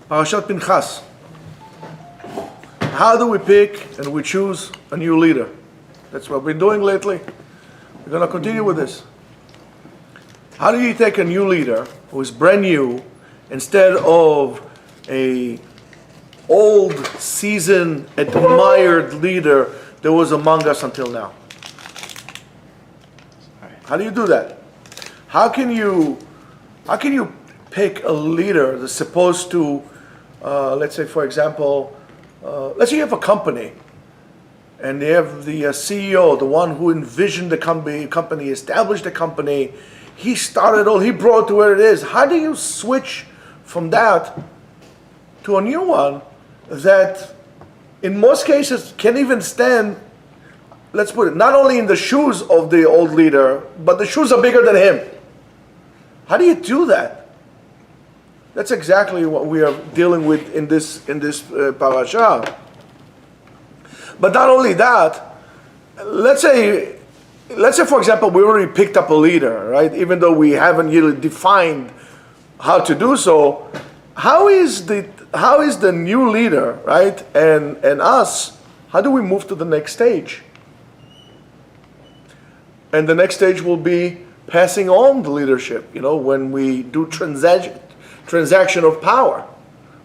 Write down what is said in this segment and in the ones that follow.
Parashat Pinchas. How do we pick and we choose a new leader? That's what we've been doing lately. We're going to continue with this. How do you take a new leader who is brand new instead of a old, seasoned, admired leader that was among us until now? How do you do that? How can you pick a leader that's supposed to, let's say, for example, let's say you have a company, and they have the CEO, the one who envisioned the company, established the company. He started all, he brought it to where it is. How do you switch from that to a new one that, in most cases, can even stand? Let's put it, not only in the shoes of the old leader, but the shoes are bigger than him. How do you do that? That's exactly what we are dealing with in this parasha. But not only that, let's say for example we already picked up a leader, right? Even though we haven't really defined how to do so, how is the new leader, right? And us, how do we move to the next stage? And the next stage will be passing on the leadership, when we do transaction of power,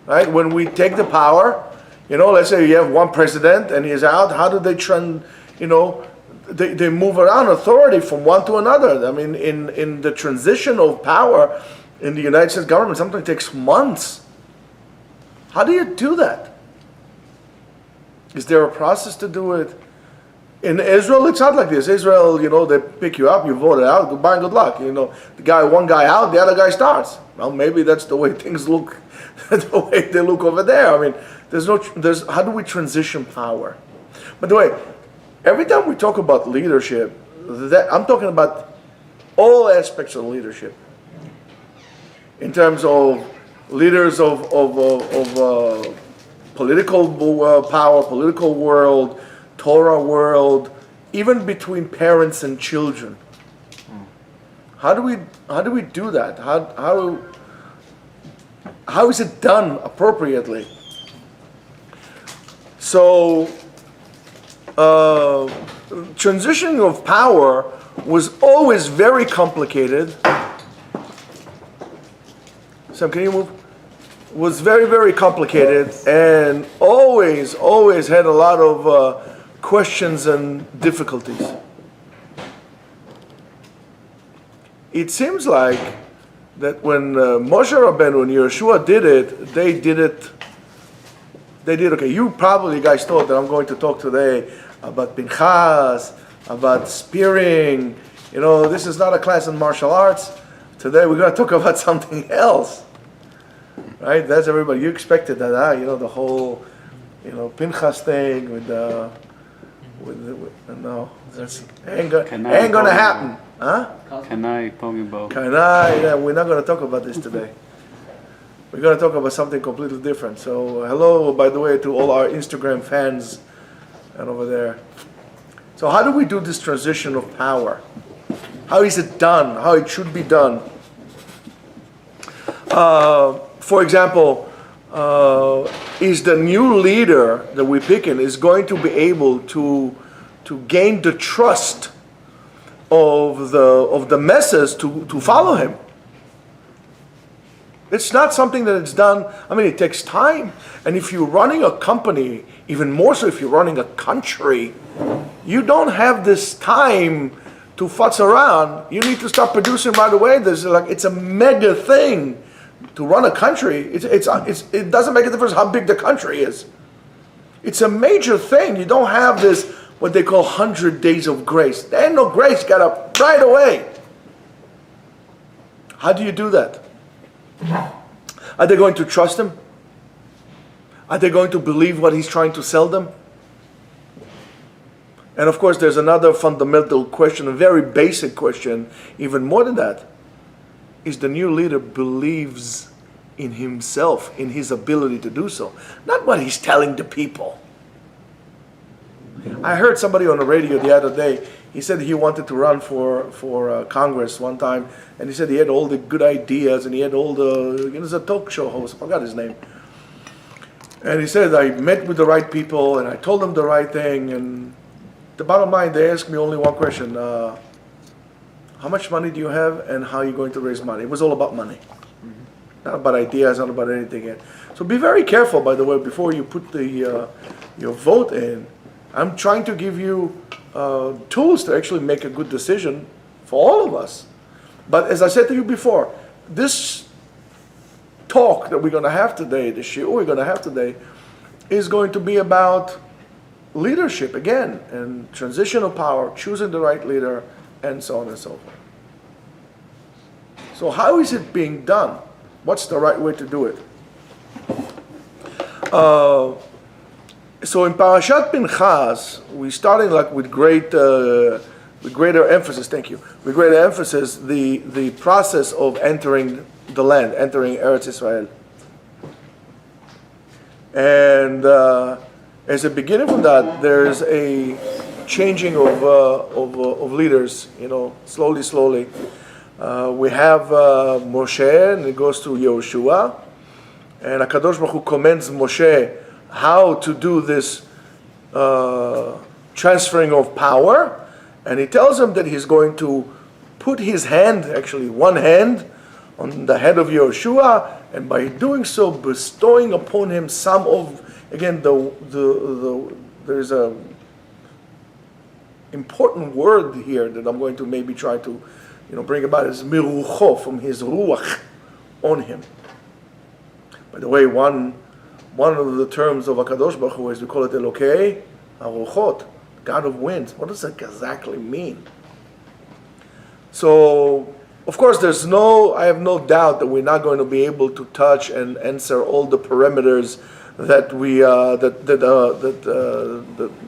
right? When we take the power, let's say you have one president and he's out, how do they they move around authority from one to another? I mean, in the transition of power in the United States government, sometimes it takes months. How do you do that? Is there a process to do it? In Israel, it's not like this. Israel, they pick you up, you vote it out, goodbye and good luck. One guy out, the other guy starts. Well, maybe that's the way things look, the way they look over there. I mean, how do we transition power? By the way, every time we talk about leadership, I'm talking about all aspects of leadership. In terms of leaders of political power, political world, Torah world, even between parents and children. How do we do that? How is it done appropriately? So, transitioning of power was always very complicated. Sam, can you move? Was very, very complicated, and always had a lot of questions and difficulties. It seems like that when Moshe Rabbeinu and Yeshua did it, they did okay. You probably guys thought that I'm going to talk today about Pinchas, about spearing. This is not a class in martial arts. Today we're going to talk about something else. Right? That's everybody. You expected that, the whole, Pinchas thing with no, that's ain't gonna happen, huh? Kanai, Pogibol. Kanai, yeah, we're not gonna talk about this today. We're gonna talk about something completely different. So, hello, by the way, to all our Instagram fans and over there. So, how do we do this transition of power? How is it done? How it should be done? For example, is the new leader that we pick in is going to be able to gain the trust of the masses to follow him? It's not something that it's done. I mean, it takes time. And if you're running a company, even more so if you're running a country, you don't have this time to futz around. You need to start producing right away. It's a mega thing. To run a country, it doesn't make a difference how big the country is. It's a major thing. You don't have this, what they call 100 days of grace. There ain't no grace, got up right away. How do you do that? Are they going to trust him? Are they going to believe what he's trying to sell them? And of course, there's another fundamental question, a very basic question, even more than that. Is the new leader believes in himself, in his ability to do so. Not what he's telling the people. I heard somebody on the radio the other day, he said he wanted to run for Congress one time, and he said he had all the good ideas, and he had all the, a talk show host, I forgot his name. And he said, I met with the right people and I told them the right thing. And the bottom line, they asked me only one question. How much money do you have and how are you going to raise money? It was all about money. Not about ideas, not about anything yet. So be very careful, by the way, before you put your vote in. I'm trying to give you tools to actually make a good decision for all of us. But as I said to you before, this talk that we're going to have today, the shiur we're going to have today, is going to be about leadership again, and transition of power, choosing the right leader, and so on and so forth. So how is it being done? What's the right way to do it? So in Parashat Pinchas, we starting like with greater emphasis. Thank you. With greater emphasis, the process of entering the land, entering Eretz Israel, and as a beginning from that, there's a changing of leaders. Slowly. We have Moshe, and it goes to Yehoshua, and HaKadosh Baruch Hu commends Moshe how to do this transferring of power, and he tells him that he's going to put his hand, actually one hand, on the head of Yehoshua, and by doing so, bestowing upon him some of, again, there's a important word here that I'm going to maybe try to, bring about, is mirucho, from his ruach on him. By the way, one of the terms of HaKadosh Baruch Hu is, we call it Elokei HaRuchot, God of winds. What does that exactly mean? So, of course, I have no doubt that we're not going to be able to touch and answer all the parameters that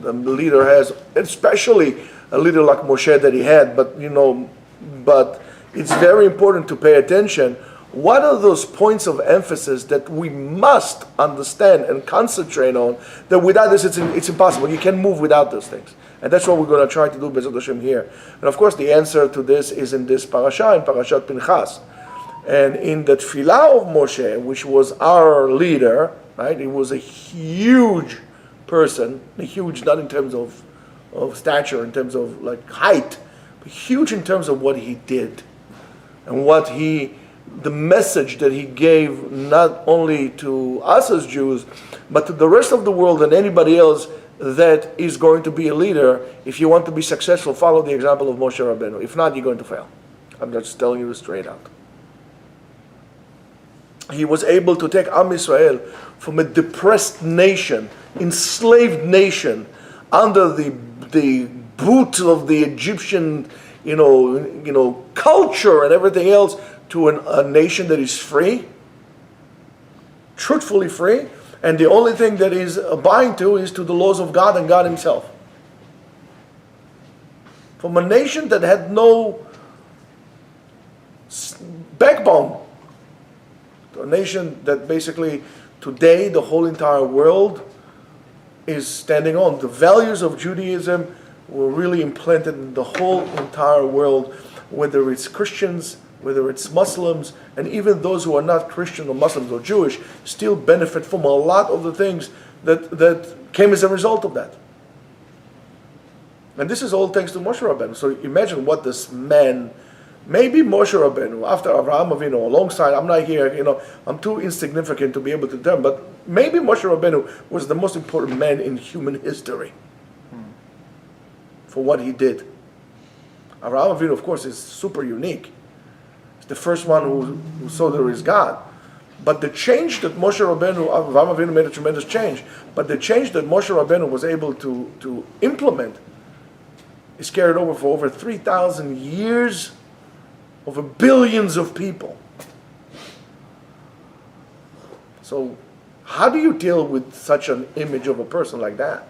the leader has, especially a leader like Moshe that he had. But it's very important to pay attention. What are those points of emphasis that we must understand and concentrate on? That without this, it's impossible. You can't move without those things. And that's what we're going to try to do, B'ezrat Hashem, here. And of course, the answer to this is in this parasha, in Parashat Pinchas. And in the tefillah of Moshe, which was our leader, right? He was a huge person, huge not in terms of stature, in terms of like height, but huge in terms of what he did. And the message that he gave not only to us as Jews, but to the rest of the world and anybody else that is going to be a leader. If you want to be successful, follow the example of Moshe Rabbeinu. If not, you're going to fail. I'm just telling you straight out. He was able to take Am Yisrael from a depressed nation, enslaved nation, under the boot of the Egyptian, culture and everything else, to a nation that is free, truthfully free, and the only thing that is abiding to is to the laws of God and God Himself. From a nation that had no backbone, to a nation that basically today the whole entire world is standing on. The values of Judaism were really implanted in the whole entire world, whether it's Christians, whether it's Muslims, and even those who are not Christian or Muslims or Jewish, still benefit from a lot of the things that came as a result of that. And this is all thanks to Moshe Rabbeinu. So imagine what this man, maybe Moshe Rabbeinu, after Avraham Avinu, alongside, I'm not here, I'm too insignificant to be able to tell, but maybe Moshe Rabbeinu was the most important man in human history for what he did. Avraham Avinu, of course, is super unique. He's the first one who saw there is God. But the change that Moshe Rabbeinu, Avraham Avinu made a tremendous change, but the change that Moshe Rabbeinu was able to implement is carried over for over 3,000 years, over billions of people. So how do you deal with such an image of a person like that?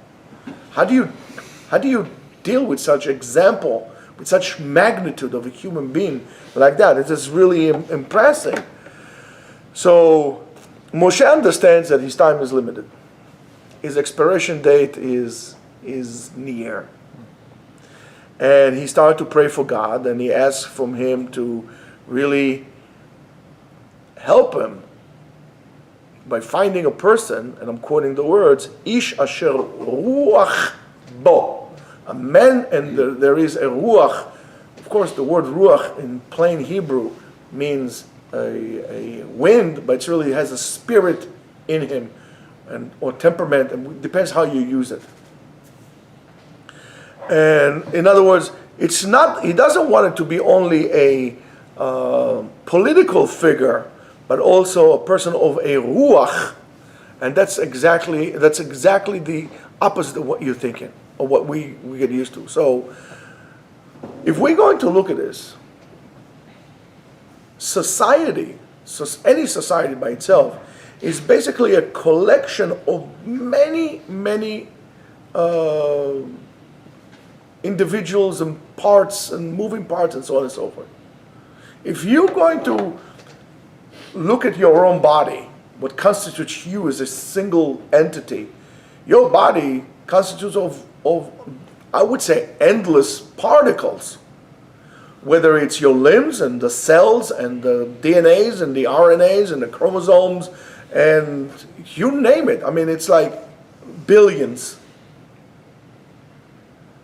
How do you deal with such example, with such magnitude of a human being like that? It is really impressive. So Moshe understands that his time is limited. His expiration date is near. And he started to pray for God, and he asked from him to really help him by finding a person, and I'm quoting the words, Ish asher ruach bo, a man, and there is a ruach. Of course, the word ruach in plain Hebrew means a wind, but it really has a spirit in him, or temperament, and it depends how you use it. And in other words, it's not. He doesn't want it to be only a political figure, but also a person of a ruach, and that's exactly the opposite of what you're thinking, or what we get used to. So, if we're going to look at this, society, any society by itself, is basically a collection of many individuals and parts and moving parts and so on and so forth. If you're going to look at your own body, what constitutes you as a single entity, your body constitutes of I would say, endless particles. Whether it's your limbs and the cells and the DNAs and the RNAs and the chromosomes and you name it. I mean, it's like billions.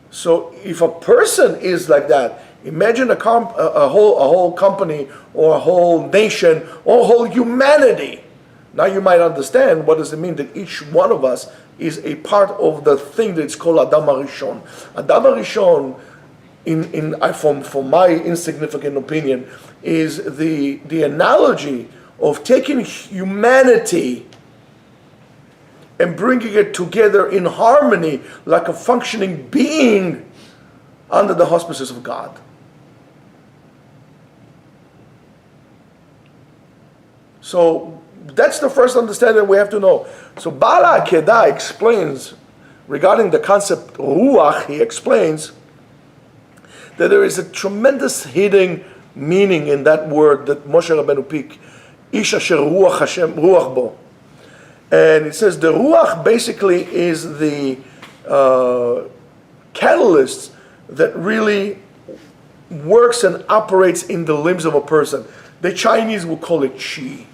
So if a person is like that, imagine a whole company or a whole nation or a whole humanity. Now you might understand what does it mean that each one of us is a part of the thing that's called Adam HaRishon. Adam HaRishon, from my insignificant opinion, is the analogy of taking humanity and bringing it together in harmony like a functioning being under the auspices of God. So that's the first understanding we have to know. So Bala Akedah explains, regarding the concept Ruach, he explains that there is a tremendous hidden meaning in that word that Moshe Rabbeinu picked, Ish asher Ruach Hashem, Ruach bo. And it says the Ruach basically is the catalyst that really works and operates in the limbs of a person. The Chinese will call it Qi.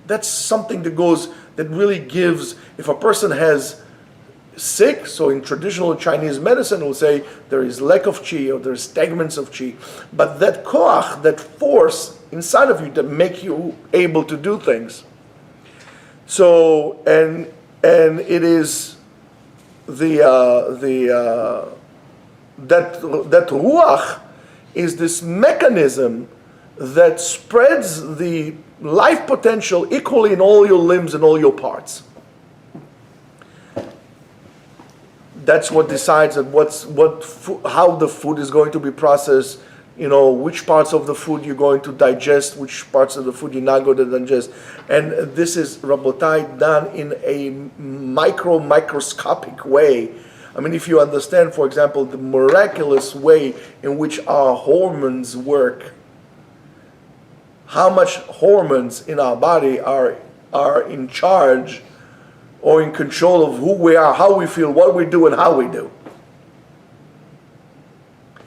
That's something that really gives, if a person has sick, so in traditional Chinese medicine we'll say there is lack of Qi or there's stagnance of Qi. But that koach, that force inside of you that make you able to do things. So, and it is that ruach is this mechanism that spreads the life potential equally in all your limbs and all your parts. That's what decides how the food is going to be processed, which parts of the food you're going to digest, which parts of the food you're not going to digest. And this is, Rabotai, done in a microscopic way. I mean, if you understand, for example, the miraculous way in which our hormones work, how much hormones in our body are in charge or in control of who we are, how we feel, what we do, and how we do.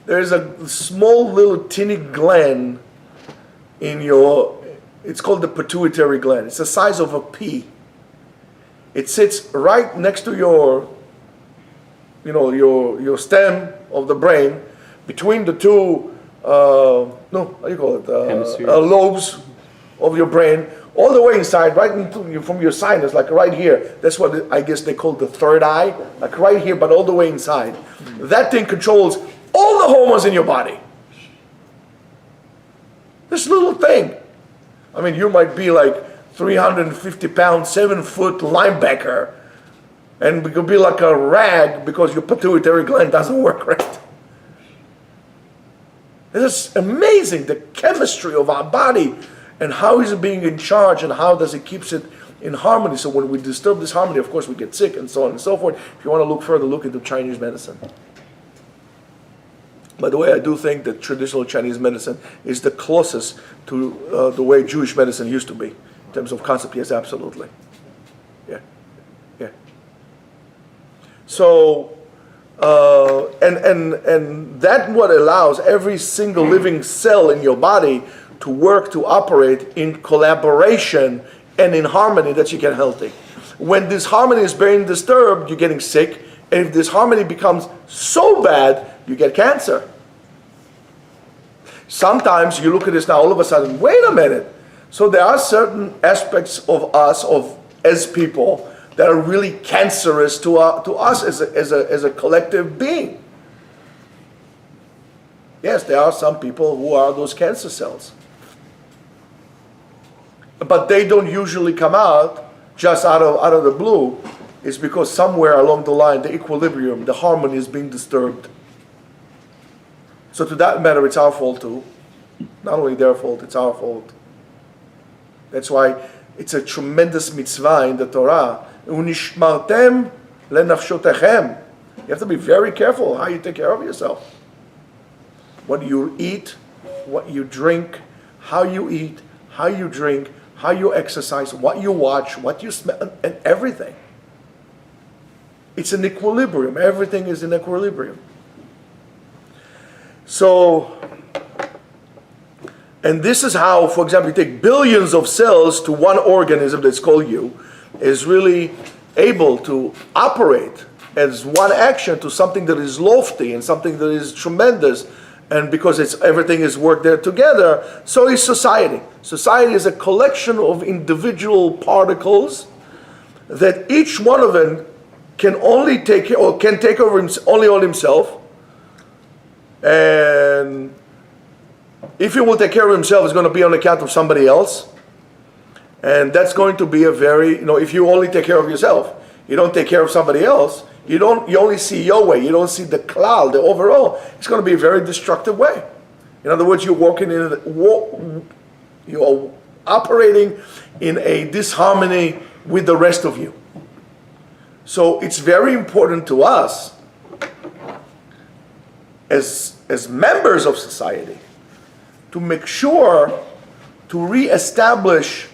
There is a small little teeny gland it's called the pituitary gland. It's the size of a pea. It sits right next to your stem of the brain, between the two, lobes of your brain, all the way inside, right into from your sinus, like right here. That's what I guess they call the third eye, like right here, but all the way inside. Mm-hmm. That thing controls all the hormones in your body. This little thing. I mean, you might be like 350 pounds, 7-foot linebacker, and you could be like a rag because your pituitary gland doesn't work right. It's amazing, the chemistry of our body and how is it being in charge and how does it keeps it in harmony. So when we disturb this harmony, of course, we get sick and so on and so forth. If you want to look further, look into Chinese medicine. By the way, I do think that traditional Chinese medicine is the closest to the way Jewish medicine used to be. In terms of concept, yes, absolutely. Yeah. So, and that what allows every single living cell in your body to work, to operate in collaboration and in harmony that you get healthy. When this harmony is being disturbed, you're getting sick. And if this harmony becomes so bad, you get cancer. Sometimes you look at this now, all of a sudden, wait a minute. So there are certain aspects of us, as people, that are really cancerous to us as a collective being. Yes, there are some people who are those cancer cells. But they don't usually come out just out of the blue. It's because somewhere along the line, the equilibrium, the harmony is being disturbed. So to that matter, it's our fault too. Not only their fault, it's our fault. That's why it's a tremendous mitzvah in the Torah. Unishmartem lenafshotechem. You have to be very careful how you take care of yourself. What you eat, what you drink, how you eat, how you drink, how you exercise, what you watch, what you smell, and everything. It's an equilibrium. Everything is in equilibrium. So, and this is how, for example, you take billions of cells to one organism that's called you, is really able to operate as one action to something that is lofty and something that is tremendous. And because everything is worked there together, so is society. Society is a collection of individual particles that each one of them can only take over only on himself. And if he will take care of himself, it's going to be on account of somebody else. And that's going to be a very, if you only take care of yourself, you don't take care of somebody else, you only see your way, you don't see the cloud, the overall, it's going to be a very destructive way. In other words, you're operating in a disharmony with the rest of you. So it's very important to us as members of society to make sure to reestablish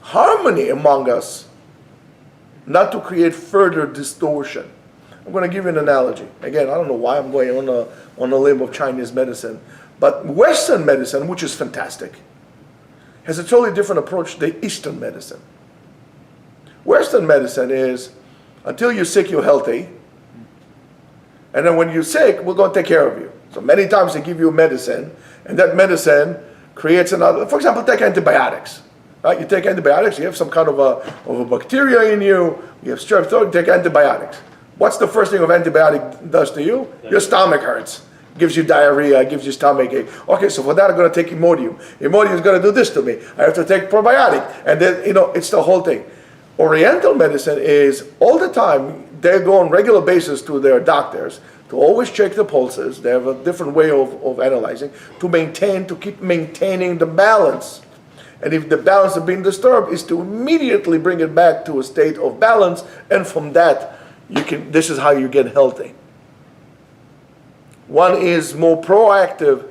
harmony among us, not to create further distortion. I'm going to give you an analogy. Again, I don't know why I'm going on a limb of Chinese medicine, but Western medicine, which is fantastic, has a totally different approach to Eastern medicine. Western medicine is, until you're sick, you're healthy, and then when you're sick, we're going to take care of you. So many times they give you medicine, and that medicine creates another. For example, take antibiotics. Right? You take antibiotics, you have some kind of a bacteria in you, you have strep throat, you take antibiotics. What's the first thing an antibiotic does to you? Yeah. Your stomach hurts. Gives you diarrhea, gives you stomach ache. Okay, so for that I'm going to take Imodium. Imodium is going to do this to me. I have to take probiotic. And then, it's the whole thing. Oriental medicine is all the time, they go on regular basis to their doctors to always check the pulses. They have a different way of analyzing, to keep maintaining the balance. And if the balance is being disturbed, is to immediately bring it back to a state of balance, and from that, this is how you get healthy. One is more proactive,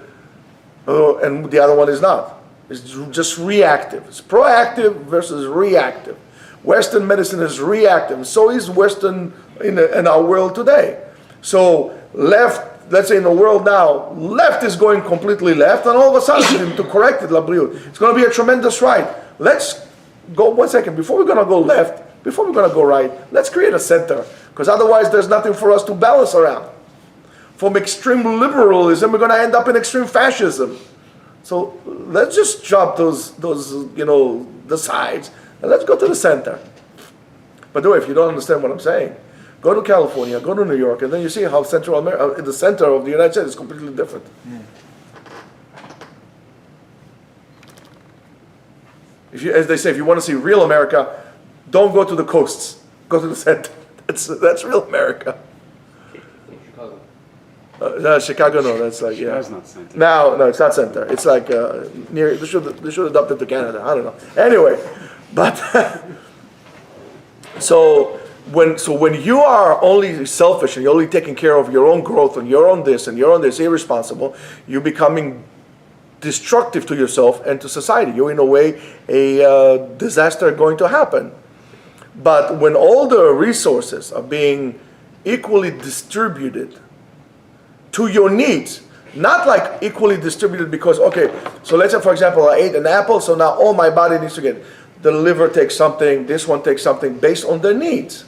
and the other one is not. It's just reactive. It's proactive versus reactive. Western medicine is reactive, so is Western in our world today. So left, let's say in the world now, left is going completely left, and all of a sudden, to correct it, it's going to be a tremendous right. Let's go, 1 second, before we're going to go left, before we're going to go right, let's create a center, because otherwise there's nothing for us to balance around. From extreme liberalism, we're going to end up in extreme fascism. So let's just drop those the sides, and let's go to the center. By the way, if you don't understand what I'm saying, go to California, go to New York, and then you see how Central America, the center of the United States is completely different. As they say, if you want to see real America, don't go to the coasts. Go to the center. That's real America. Chicago, no, that's like, yeah. Chicago's not center. No, it's not center. It's like near, they should adopt it to Canada. I don't know. Anyway, but, so when you are only selfish and you're only taking care of your own growth and your own this and your own this, irresponsible, you're becoming destructive to yourself and to society. You're in a way a disaster going to happen. But when all the resources are being equally distributed to your needs, Not like equally distributed because, okay, so let's say, for example, I ate an apple, so now all my body needs to get, the liver takes something, this one takes something based on their needs.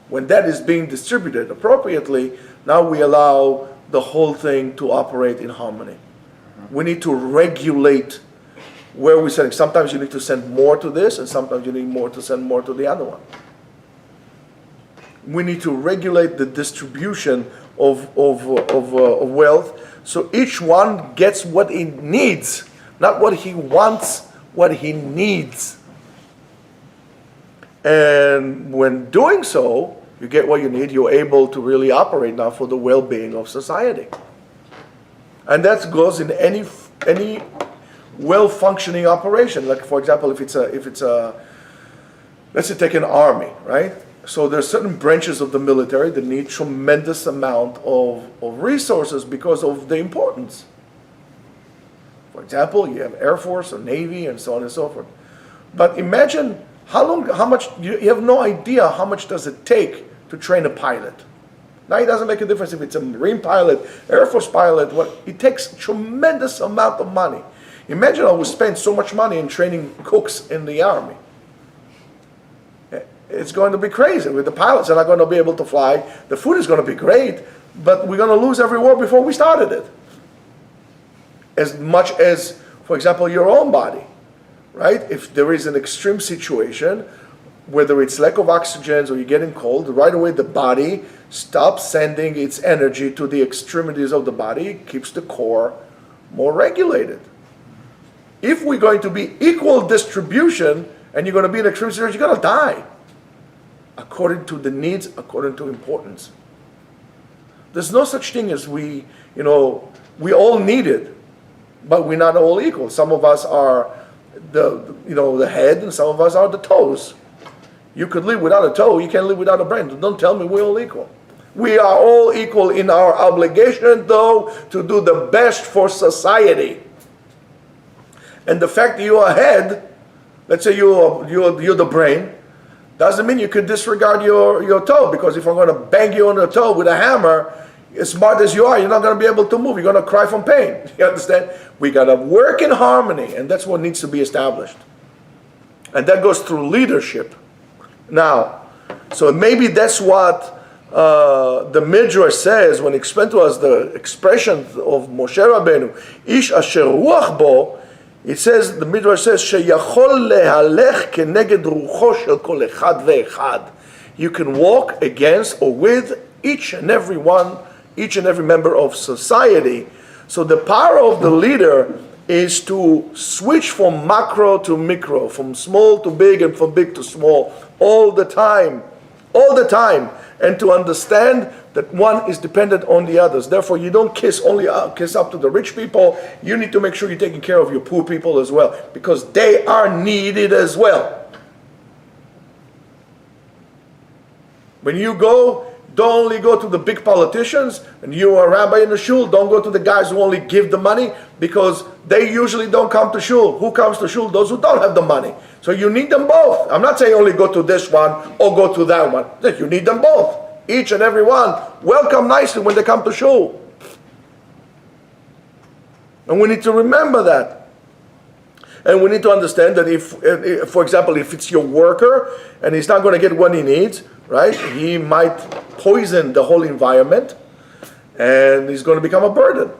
When that is being distributed appropriately, now we allow the whole thing to operate in harmony. We need to regulate where we're sending. Sometimes you need to send more to this, and sometimes you need more to send more to the other one. We need to regulate the distribution of wealth, so each one gets what he needs, not what he wants, what he needs. And when doing so, you get what you need, you're able to really operate now for the well-being of society. And that goes in any well-functioning operation. Like, for example, if it's a let's say take an army, right? So there's certain branches of the military that need tremendous amount of resources because of the importance. For example, you have Air Force or Navy and so on and so forth. But imagine how much, you have no idea how much does it take to train a pilot. Now it doesn't make a difference if it's a Marine pilot, Air Force pilot, it takes a tremendous amount of money. Imagine I would spend so much money in training cooks in the army. It's going to be crazy. With the pilots, they're not going to be able to fly. The food is going to be great, but we're going to lose every war before we started it. As much as, for example, your own body, right? If there is an extreme situation, whether it's lack of oxygen or you're getting cold, right away the body stops sending its energy to the extremities of the body, keeps the core more regulated. If we're going to be equal distribution and you're going to be in extreme situation, you're going to die. According to the needs, according to importance. There's no such thing as we all need it, but we're not all equal. Some of us are the head, and some of us are the toes. You could live without a toe, you can't live without a brain. Don't tell me we're all equal. We are all equal in our obligation, though, to do the best for society. And the fact that you are head, let's say you're the brain, doesn't mean you could disregard your toe, because if I'm going to bang you on the toe with a hammer, as smart as you are, you're not going to be able to move. You're going to cry from pain. You understand? We got to work in harmony, and that's what needs to be established. And that goes through leadership. Now, so maybe that's what the Midrash says when he explained to us the expression of Moshe Rabbeinu, Ish asher ruach bo. It says, the Midrash says, sheyachol lehalech keneged rucho shel kol echad ve'echad. You can walk against or with each and every member of society. So the power of the leader is to switch from macro to micro, from small to big and from big to small, all the time, and to understand that one is dependent on the others. Therefore, you don't kiss up to the rich people. You need to make sure you're taking care of your poor people as well, because they are needed as well. When you go, don't only go to the big politicians, and you are a rabbi in the shul, don't go to the guys who only give the money, because they usually don't come to shul. Who comes to shul? Those who don't have the money. So you need them both. I'm not saying only go to this one or go to that one. You need them both. Each and every one, welcome nicely when they come to shul. And we need to remember that. And we need to understand that if, for example, if it's your worker and he's not going to get what he needs, right? He might poison the whole environment, and he's going to become a burden.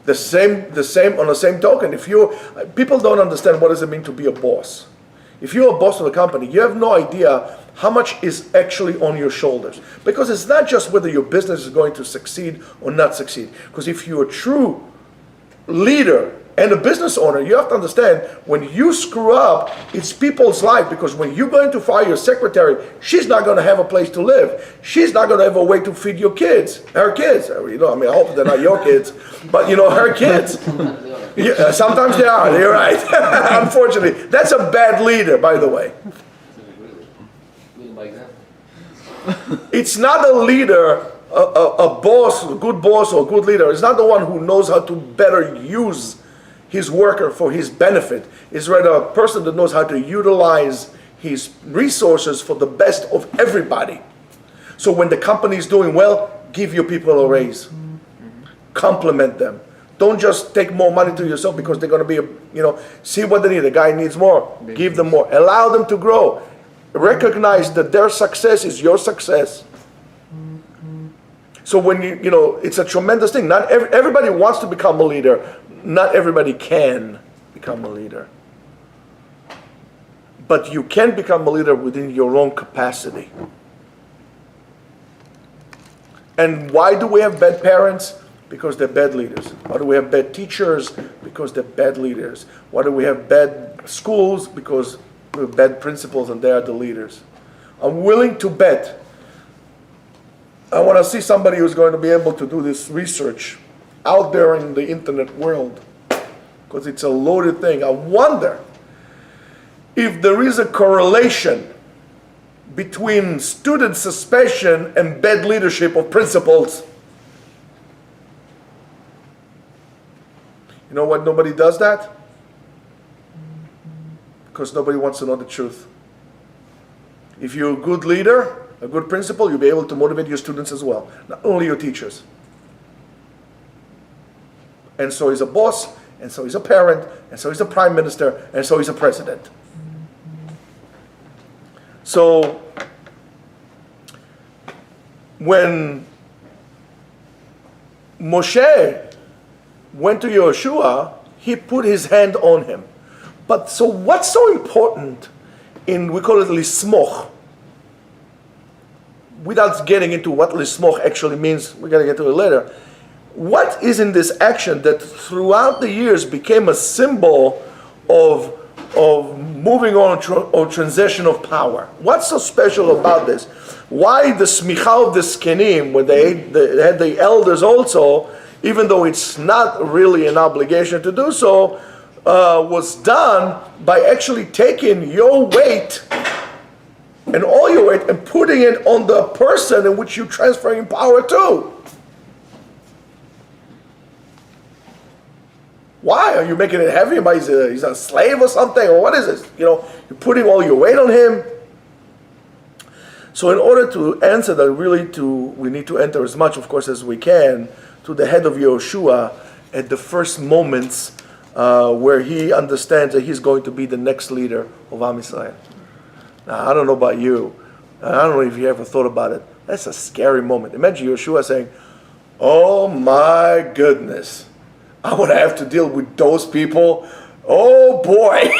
The same on the same token. People don't understand what does it mean to be a boss. If you're a boss of a company, you have no idea how much is actually on your shoulders. Because it's not just whether your business is going to succeed or not succeed. Because if you're a true leader and a business owner, you have to understand, when you screw up, it's people's life. Because when you're going to fire your secretary, she's not going to have a place to live. She's not going to have a way to feed your kids, her kids. I hope they're not your kids, but her kids. Yeah, sometimes they are, you're right. Unfortunately, that's a bad leader, by the way. It's not a leader, a boss, a good boss or a good leader. It's not the one who knows how to better use his worker for his benefit. It's rather a person that knows how to utilize his resources for the best of everybody. So when the company is doing well, give your people a raise. Complement them. Don't just take more money to yourself because they're going to be, see what they need. The guy needs more. Give them more. Allow them to grow. Recognize that their success is your success. So when it's a tremendous thing. Not everybody wants to become a leader. Not everybody can become a leader. But you can become a leader within your own capacity. And why do we have bad parents? Because they're bad leaders. Why do we have bad teachers? Because they're bad leaders. Why do we have bad schools? Because we have bad principals and they are the leaders. I'm willing to bet. I want to see somebody who's going to be able to do this research out there in the internet world. Because it's a loaded thing. I wonder if there is a correlation between student suspension and bad leadership of principals. You know why nobody does that? Because nobody wants to know the truth. If you're a good leader, a good principal, you'll be able to motivate your students as well, not only your teachers. And so is a boss, and so is a parent, and so is a prime minister, and so is a president. So, when Moshe went to Yehoshua, he put his hand on him. But so what's so important we call it lismoch. Without getting into what lismoch actually means, we're going to get to it later. What is in this action that throughout the years became a symbol of moving on or transition of power? What's so special about this? Why the smicha of the skenim, when they had the elders also, even though it's not really an obligation to do so, was done by actually taking your weight and all your weight and putting it on the person in which you're transferring power to. Why? Are you making it heavy? He's a slave or something? Or what is this? You're putting all your weight on him? So in order to answer that, we need to enter as much, of course, as we can to the head of Yehoshua at the first moments where he understands that he's going to be the next leader of Am Yisrael. Now, I don't know about you. I don't know if you ever thought about it. That's a scary moment. Imagine Yehoshua saying, "Oh my goodness, I would have to deal with those people. Oh boy,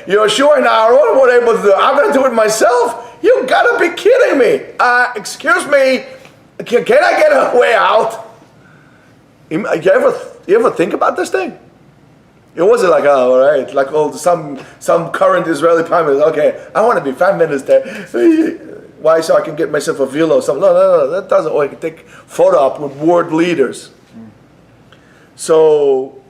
Yehoshua and Aaron were able to do it. I'm going to do it myself? You got to be kidding me. Excuse me, can I get a way out?" You ever think about this thing? It wasn't like, all right, like some current Israeli prime minister. Okay, I want to be prime minister. Why? So I can get myself a villa or something. No, that doesn't. Or I can take photo op with world leaders. So,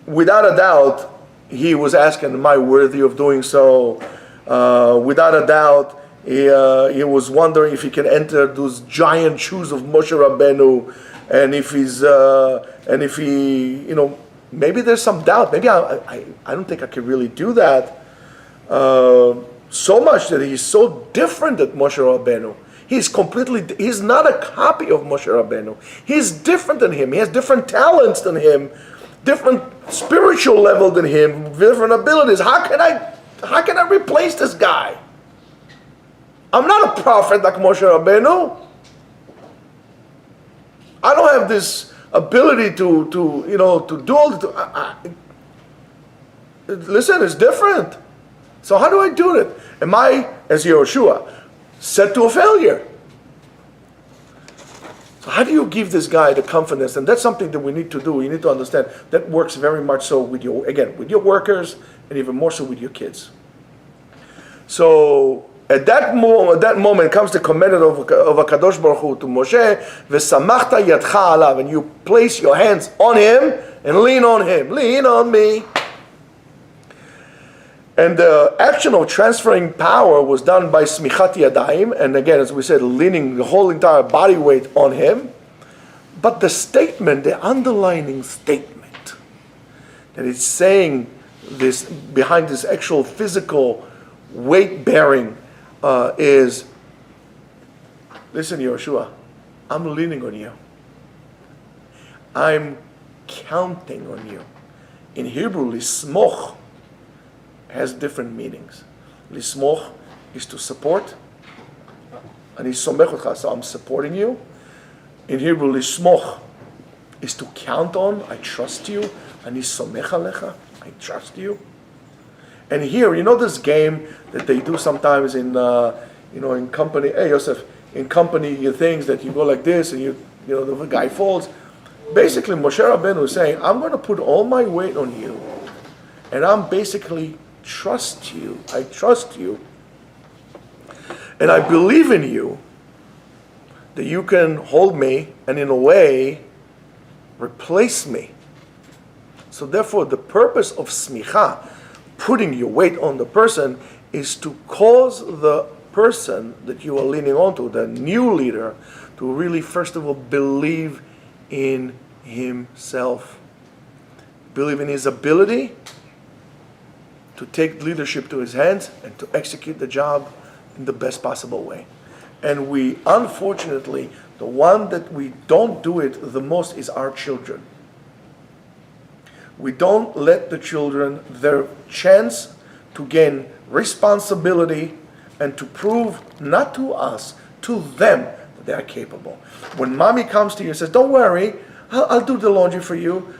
without a doubt, he was asking, "Am I worthy of doing so?" Without a doubt, he was wondering if he can enter those giant shoes of Moshe Rabbeinu, and if he, maybe there's some doubt. Maybe I don't think I can really do that. So much that he's so different than Moshe Rabbeinu. He's not a copy of Moshe Rabbeinu. He's different than him. He has different talents than him, different spiritual level than him, different abilities. How can I replace this guy? I'm not a prophet like Moshe Rabbeinu. I don't have this ability to do all listen, it's different. So how do I do it? Am I, as Yehoshua, set to a failure? So how do you give this guy the confidence? And that's something that we need to do. You need to understand that works very much so with your workers, and even more so with your kids. So at that moment comes the command of HaKadosh Baruch Hu to Moshe, "V'samachta yadcha alav," and you place your hands on him and lean on him. Lean on me. And the action of transferring power was done by smichat yadayim, and again, as we said, leaning the whole entire body weight on him. But the statement, the underlining statement, that it's saying this behind this actual physical weight bearing is, "Listen, Yehoshua, I'm leaning on you. I'm counting on you. In Hebrew, lismoch has different meanings. Lismoch is to support. And so I'm supporting you. In Hebrew, lismoch is to count on. I trust you. And I trust you. And here, you know this game that they do sometimes in, in company. Hey, Yosef, in company things that you go like this, and the guy falls. Basically, Moshe Rabbeinu is saying, I'm going to put all my weight on you, and I'm basically trust you. I trust you, and I believe in you that you can hold me and in a way replace me. So therefore, the purpose of smicha, putting your weight on the person, is to cause the person that you are leaning onto, the new leader, to really, first of all, believe in himself. Believe in his ability to take leadership to his hands and to execute the job in the best possible way. And we, unfortunately, the one that we don't do it the most is our children. We don't let the children their chance to gain responsibility and to prove, not to us, to them, that they are capable. When mommy comes to you and says, don't worry, I'll do the laundry for you.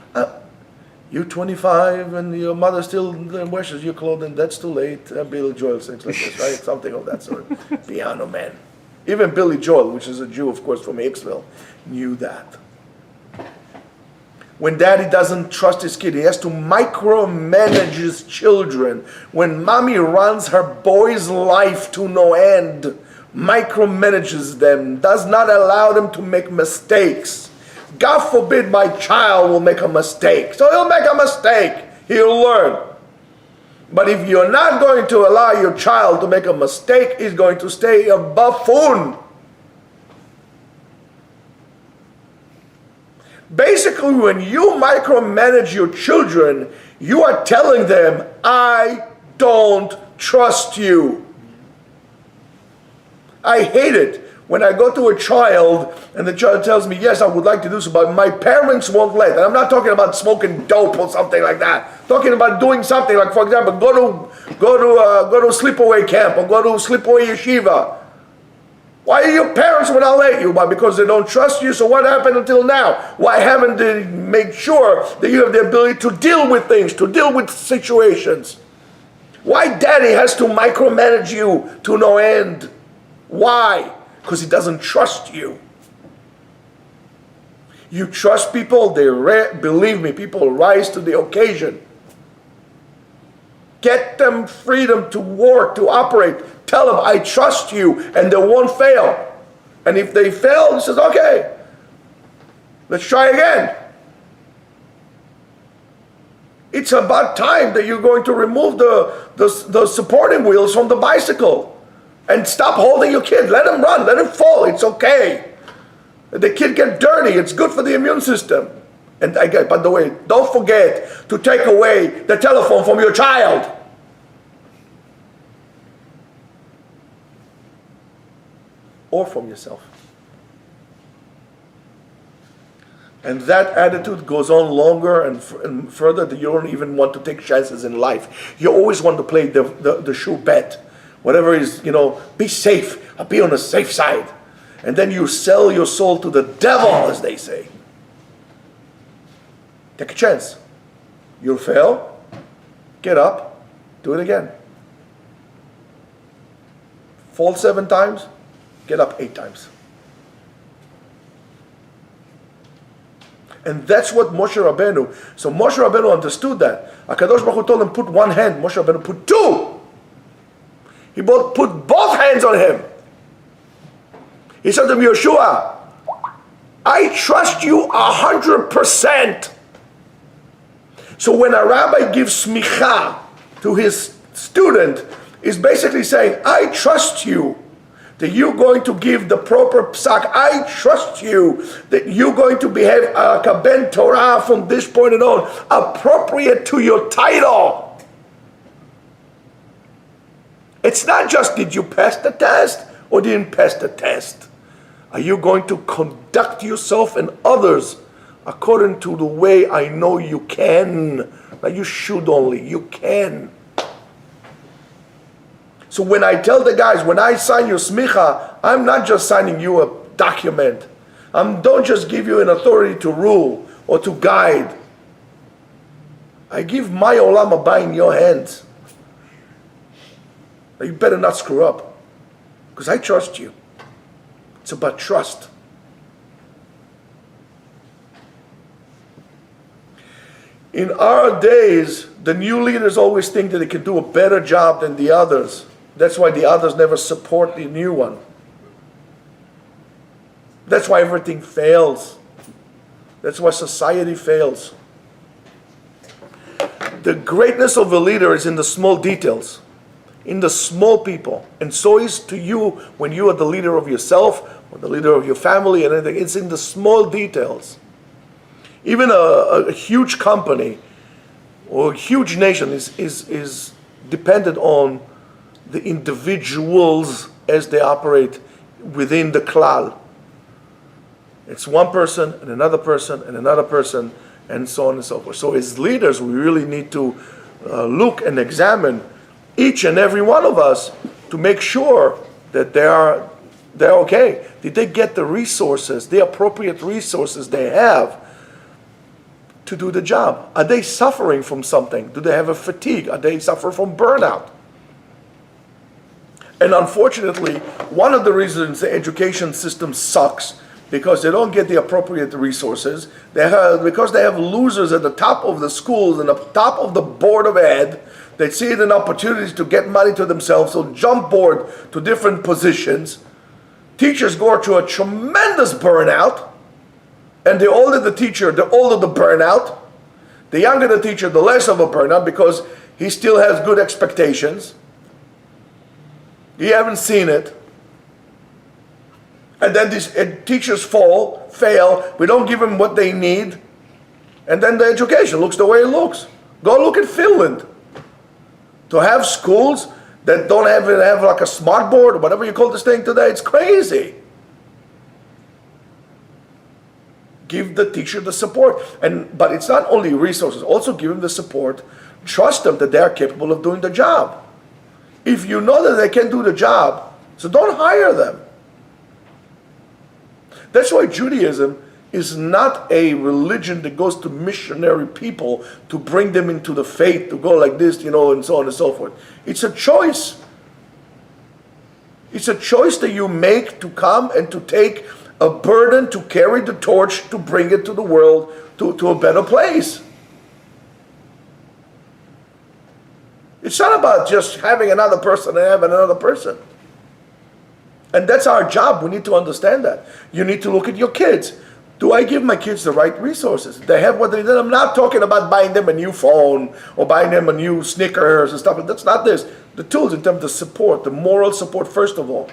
You're 25 and your mother still washes your clothes, and that's too late. Billy Joel sings like this, right? Something of that sort. Piano Man. Even Billy Joel, which is a Jew, of course, from Hicksville, knew that. When daddy doesn't trust his kid, he has to micromanage his children. When mommy runs her boy's life to no end, micromanages them, does not allow them to make mistakes. God forbid my child will make a mistake. So he'll make a mistake. He'll learn. But if you're not going to allow your child to make a mistake, he's going to stay a buffoon. Basically, when you micromanage your children, you are telling them, I don't trust you. I hate it when I go to a child and the child tells me, yes, I would like to do so, but my parents won't let. And I'm not talking about smoking dope or something like that. I'm talking about doing something like, for example, go to sleepaway camp or go to sleepaway yeshiva. Why your parents would not let you? Why? Because they don't trust you. So what happened until now? Why haven't they made sure that you have the ability to deal with things, to deal with situations? Why daddy has to micromanage you to no end? Why? Because he doesn't trust you. You trust people, believe me, people rise to the occasion. Get them freedom to work, to operate. Tell them, I trust you, and they won't fail. And if they fail, he says, okay, let's try again. It's about time that you're going to remove the supporting wheels from the bicycle. And stop holding your kid. Let him run, let him fall, it's okay. The kid get dirty, it's good for the immune system. And again, by the way, don't forget to take away the telephone from your child. Or from yourself. And that attitude goes on longer and further that you don't even want to take chances in life. You always want to play the sure bet. Whatever is, be safe. Be on the safe side. And then you sell your soul to the devil, as they say. Take a chance. You'll fail. Get up. Do it again. Fall 7 times. Get up 8 times. And that's what Moshe Rabbeinu. So Moshe Rabbeinu understood that. HaKadosh Baruch Hu told him, put one hand. Moshe Rabbeinu put 2. He put both hands on him. He said to him, Yeshua, I trust you 100%. So when a rabbi gives smicha to his student, is basically saying, I trust you that you're going to give the proper psak. I trust you that you're going to behave kaben Torah from this point on, appropriate to your title. It's not just did you pass the test or didn't pass the test. Are you going to conduct yourself and others according to the way I know you can. Not you should only, you can. So when I tell the guys, when I sign your smicha, I'm not just signing you a document. Don't just give you an authority to rule or to guide. I give my olam haba in your hands. Now you better not screw up, because I trust you. It's about trust. In our days, the new leaders always think that they can do a better job than the others. That's why the others never support the new one. That's why everything fails. That's why society fails. The greatness of a leader is in the small details, in the small people. And so is to you when you are the leader of yourself or the leader of your family and anything. It's in the small details. Even a huge company or a huge nation is dependent on the individuals as they operate within the klal. It's one person and another person and another person and so on and so forth. So as leaders, we really need to look and examine each and every one of us to make sure that they're okay. Did they get the resources, the appropriate resources they have to do the job? Are they suffering from something? Do they have a fatigue? Are they suffering from burnout? And unfortunately, one of the reasons the education system sucks because they don't get the appropriate resources. Because they have losers at the top of the schools and the top of the board of ed. They see it an opportunity to get money to themselves, so jump board to different positions. Teachers go through a tremendous burnout. And the older the teacher, the older the burnout. The younger the teacher, the less of a burnout, because he still has good expectations. You haven't seen it. And then these teachers fail. We don't give them what they need. And then the education looks the way it looks. Go look at Finland. To have schools that don't have like a smart board or whatever you call this thing today, it's crazy. Give the teacher the support. But it's not only resources, also give them the support. Trust them that they are capable of doing the job. If you know that they can do the job, so don't hire them. That's why Judaism is not a religion that goes to missionary people to bring them into the faith, to go like this, and so on and so forth. It's a choice. It's a choice that you make to come and to take a burden, to carry the torch, to bring it to the world, to a better place. It's not about just having another person and having another person. And that's our job. We need to understand that. You need to look at your kids. Do I give my kids the right resources? They have what they need. I'm not talking about buying them a new phone or buying them a new Snickers and stuff. That's not this. The tools in terms of support, the moral support first of all.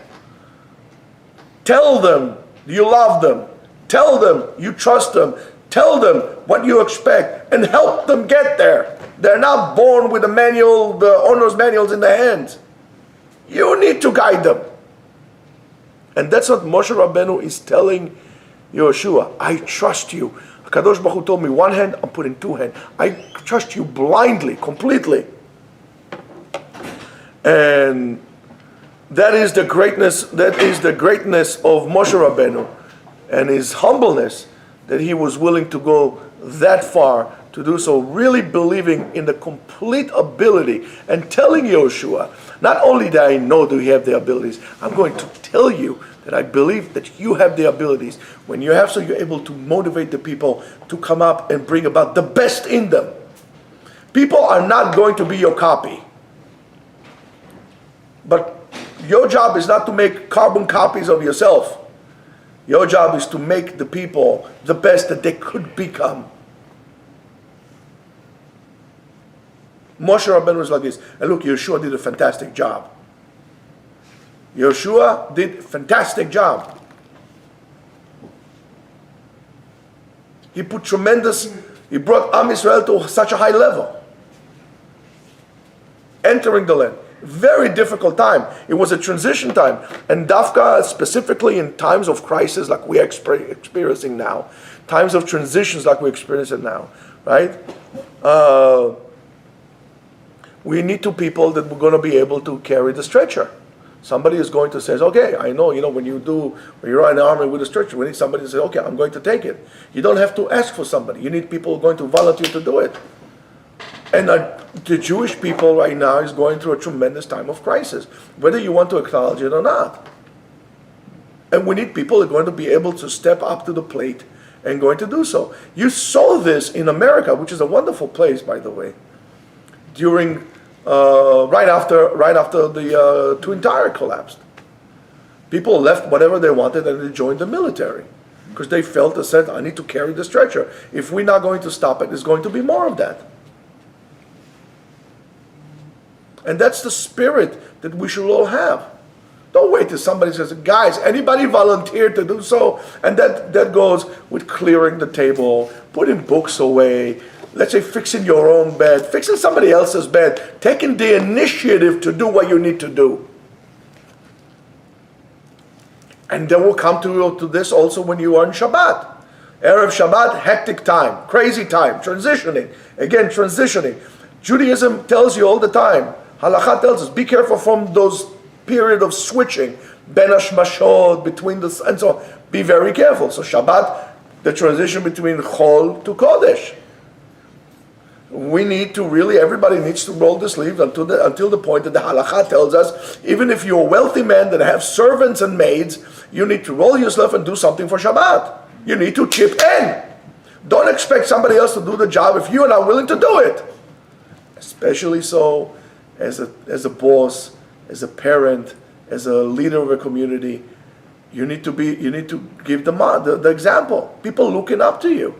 Tell them you love them. Tell them you trust them. Tell them what you expect and help them get there. They're not born with the owner's manuals in their hands. You need to guide them. And that's what Moshe Rabbeinu is telling Yehoshua. I trust you. HaKadosh Baruch Hu told me one hand, I'm putting two hands. I trust you blindly, completely. And that is the greatness of Moshe Rabbeinu and his humbleness that he was willing to go that far to do so, really believing in the complete ability and telling Yehoshua, not only that I know that you have the abilities, I'm going to tell you that I believe that you have the abilities. When you have so, you're able to motivate the people to come up and bring about the best in them. People are not going to be your copy. But your job is not to make carbon copies of yourself. Your job is to make the people the best that they could become. Moshe Rabbeinu was like this. And look, Yehoshua did a fantastic job. Yehoshua did a fantastic job. He brought Am Yisrael to such a high level. Entering the land. Very difficult time. It was a transition time. And Dafka, specifically in times of crisis like we are experiencing now, times of transitions like we're experiencing now, right? We need two people that we're going to be able to carry the stretcher. Somebody is going to say, okay, I know, when you're in the army with a stretcher, we need somebody to say, okay, I'm going to take it. You don't have to ask for somebody. You need people who are going to volunteer to do it. And the Jewish people right now is going through a tremendous time of crisis, whether you want to acknowledge it or not. And we need people who are going to be able to step up to the plate and going to do so. You saw this in America, which is a wonderful place, by the way, during right after the Twin Tower collapsed. People left whatever they wanted and they joined the military because they felt and said, I need to carry the stretcher. If we're not going to stop it, there's going to be more of that. And that's the spirit that we should all have. Don't wait till somebody says, guys, anybody volunteer to do so? And that goes with clearing the table, putting books away, let's say fixing your own bed, fixing somebody else's bed, taking the initiative to do what you need to do. And then we'll come to this also when you are on Shabbat. Erev Shabbat, hectic time, crazy time, transitioning. Again, transitioning. Judaism tells you all the time, Halakha tells us, be careful from those period of switching, ben hashmashot, between the, and so on. Be very careful. So Shabbat, the transition between Chol to Kodesh. We need to really, everybody needs to roll the sleeves until the point that the halakha tells us, even if you're a wealthy man that have servants and maids, you need to roll yourself and do something for Shabbat. You need to chip in. Don't expect somebody else to do the job if you are not willing to do it. Especially so as a boss, as a parent, as a leader of a community. You need to give the example. People looking up to you.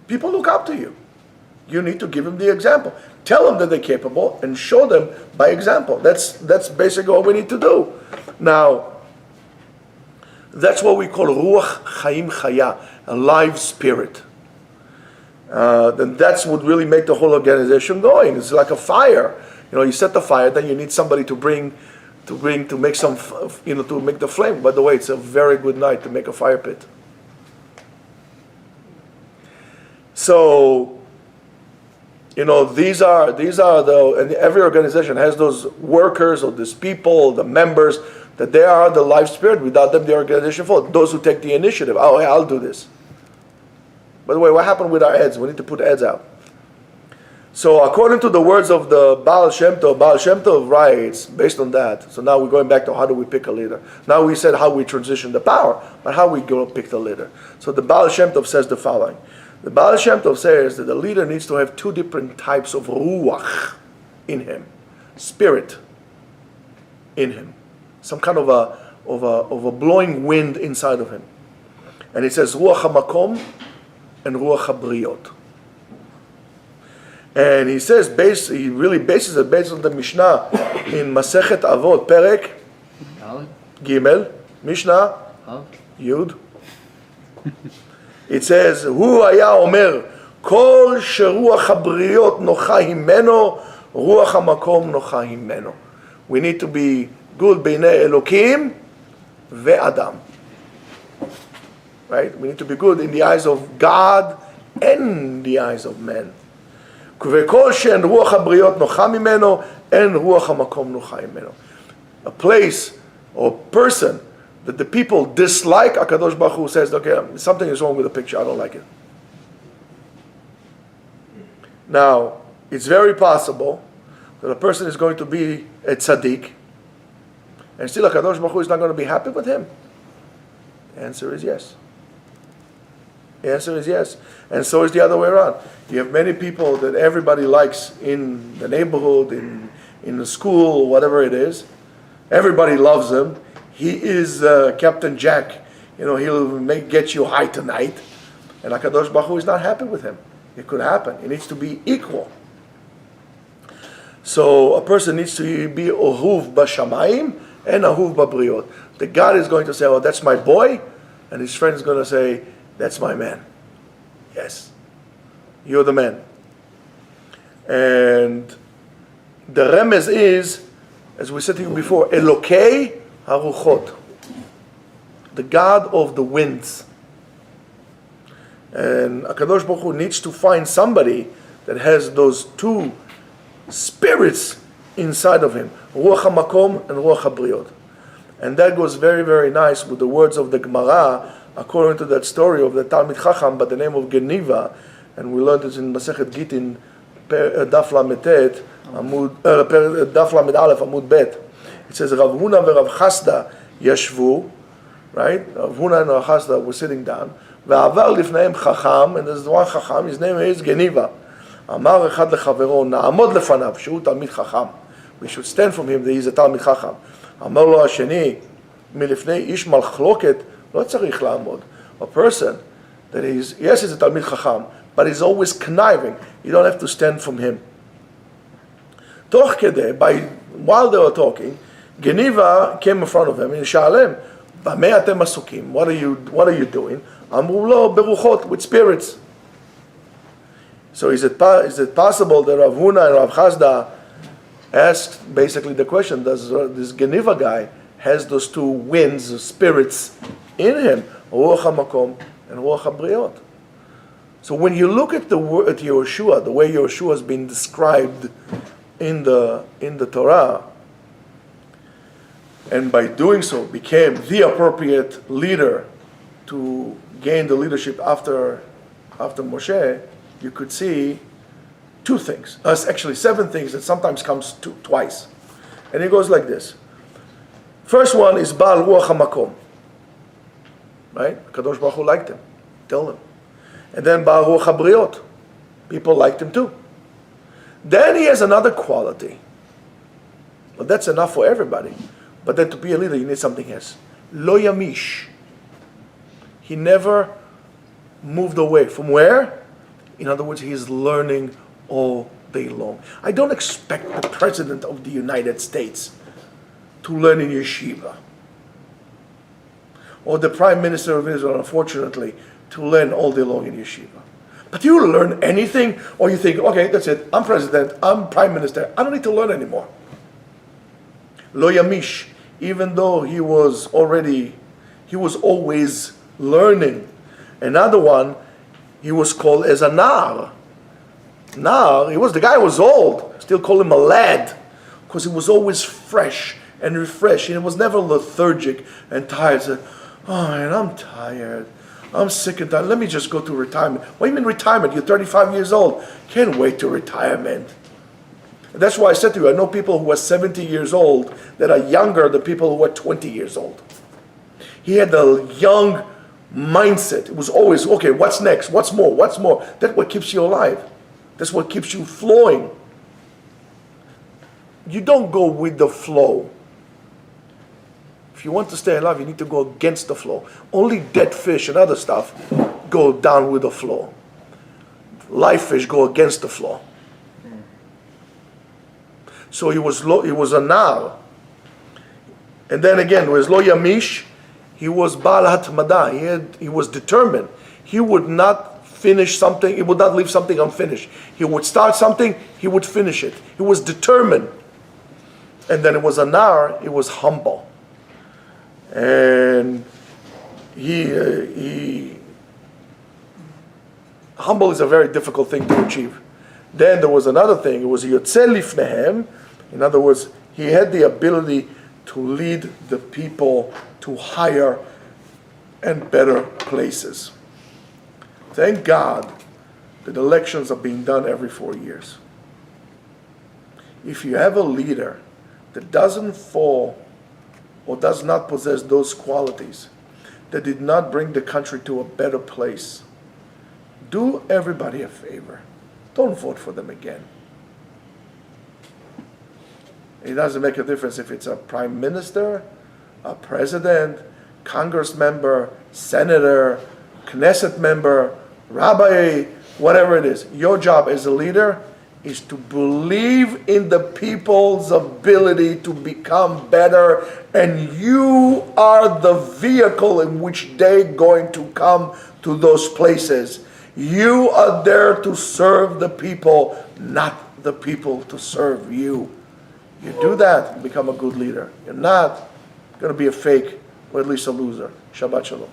People look up to you. You need to give them the example. Tell them that they're capable and show them by example. That's basically what we need to do. Now, that's what we call Ruach Chaim Chaya, a live spirit. Then that's what really make the whole organization going. It's like a fire. You set the fire, then you need somebody to make some, to make the flame. By the way, it's a very good night to make a fire pit. So, these are and every organization has those workers or these people, the members, that they are the life spirit. Without them, the organization falls. Those who take the initiative. Oh, hey, I'll do this. By the way, what happened with our ads? We need to put ads out. So, according to the words of the Baal Shem Tov writes, based on that, so now we're going back to how do we pick a leader. Now we said how we transition the power, but how we go pick the leader. So the Baal Shem Tov says the following. The Baal Shem Tov says that the leader needs to have two different types of ruach in him, spirit in him, some kind of a blowing wind inside of him. And he says ruach hamakom and ruach habriot. And he says he really bases it based on the Mishnah in Masechet Avot, Perek Gimel, Mishnah Yud. It says, Hu haya omer, kol sheruach habriot nocha himeno, ruach hamakom nocha himeno. We need to be good beinei Elokim ve'adam. Right? We need to be good in the eyes of God and the eyes of men. V'kol she'en ruach habriot nocha himeno, en ruach hamakom nocha himeno. A place or person that the people dislike, HaKadosh Baruch Hu says, okay, something is wrong with the picture, I don't like it. Now, it's very possible that a person is going to be a tzaddik, and still HaKadosh Baruch Hu is not going to be happy with him. The answer is yes. The answer is yes. And so is the other way around. You have many people that everybody likes in the neighborhood, in the school, whatever it is. Everybody loves him. He is Captain Jack. He'll get you high tonight. And HaKadosh Baruch Hu is not happy with him. It could happen. It needs to be equal. So a person needs to be ohuv b'shamayim and ohuv b'briot. The God is going to say, oh, that's my boy. And his friend is going to say, that's my man. Yes. You're the man. And The remez is, as we said to you before, Elokei Haruchot, the God of the winds. And HaKadosh Baruch Hu needs to find somebody that has those two spirits inside of him, Ruach HaMakom and Ruach HaBriot. And that goes very, very nice with the words of the Gemara, according to that story of the Talmid Chacham by the name of Geniva, and we learned it in Masechet Gitin, Daf Lametet, Daf Lamed Aleph, Amud Bet. It says, Rav Huna and Rav Chasda yashvu, right? Rav Huna and Rav Chasda were sitting down. Ve'avar lifneim Chacham, and there's one Chacham, his name is Geniva. Amar echad lechavero, na'amod lefanav, shehu Talmid Chacham. We should stand from him that he's a Talmid Chacham. אמר לו השני, מלפני איש מחלוקת, לא צריך לעמוד. A person that is, yes, he's a תלמיד חכם, but he's always conniving. You don't have to stand from him. תוך כדי, while they were talking, גניבה came in front of him, and שאלם, במה אתם עסוקים? What are you doing? אמרו לו, ברוחות, with spirits. So is it possible that Rav Huna and Rav Chasda asked basically the question, does this Geniva guy has those two winds, spirits in him, Ruach HaMakom and Ruach HaBriot? So when you look at at Yehoshua, the way Yehoshua has been described in the Torah, and by doing so became the appropriate leader to gain the leadership after Moshe, you could see two things, actually 7 things that sometimes comes twice. And it goes like this. First one is Baal Ruach HaMakom. Right? Kadosh Baruch Hu liked him. Tell him. And then Baal Ruach HaBriot. People liked him too. Then he has another quality. But that's enough for everybody. But then to be a leader, you need something else. Lo Yamish. He never moved away. From where? In other words, he is learning all day long. I don't expect the President of the United States to learn in yeshiva. Or the Prime Minister of Israel, unfortunately, to learn all day long in yeshiva. But you learn anything, or you think, okay, that's it, I'm President, I'm Prime Minister, I don't need to learn anymore. Lo Yamish, even though he was always learning. Another one, he was called as a nar. Now, the guy was old, still call him a lad, because he was always fresh and refreshed, and he was never lethargic and tired. Said, oh man, I'm tired, I'm sick and tired, let me just go to retirement. What do you mean retirement? You're 35 years old, can't wait to retirement. And that's why I said to you, I know people who are 70 years old that are younger than people who are 20 years old. He had a young mindset. It was always, okay, what's next? What's more? That's what keeps you alive. That's what keeps you flowing. You don't go with the flow. If you want to stay alive, you need to go against the flow. Only dead fish and other stuff go down with the flow. Live fish go against the flow. So he was a nar. And then again, with Lo Yamish, he was Baal Hatmada. He was determined. He would not finish something, he would not leave something unfinished. He would start something, he would finish it. He was determined. And then it was a nar, it was humble. And humble is a very difficult thing to achieve. Then there was another thing, it was Yotzeh Lifnehem. In other words, he had the ability to lead the people to higher and better places. Thank God that elections are being done every 4 years. If you have a leader that doesn't fall or does not possess those qualities, that did not bring the country to a better place, do everybody a favor. Don't vote for them again. It doesn't make a difference if it's a prime minister, a president, Congress member, senator, Knesset member, rabbi, whatever it is. Your job as a leader is to believe in the people's ability to become better, and you are the vehicle in which they're going to come to those places. You are there to serve the people, not the people to serve you. You do that, you become a good leader. You're not going to be a fake or at least a loser. Shabbat shalom.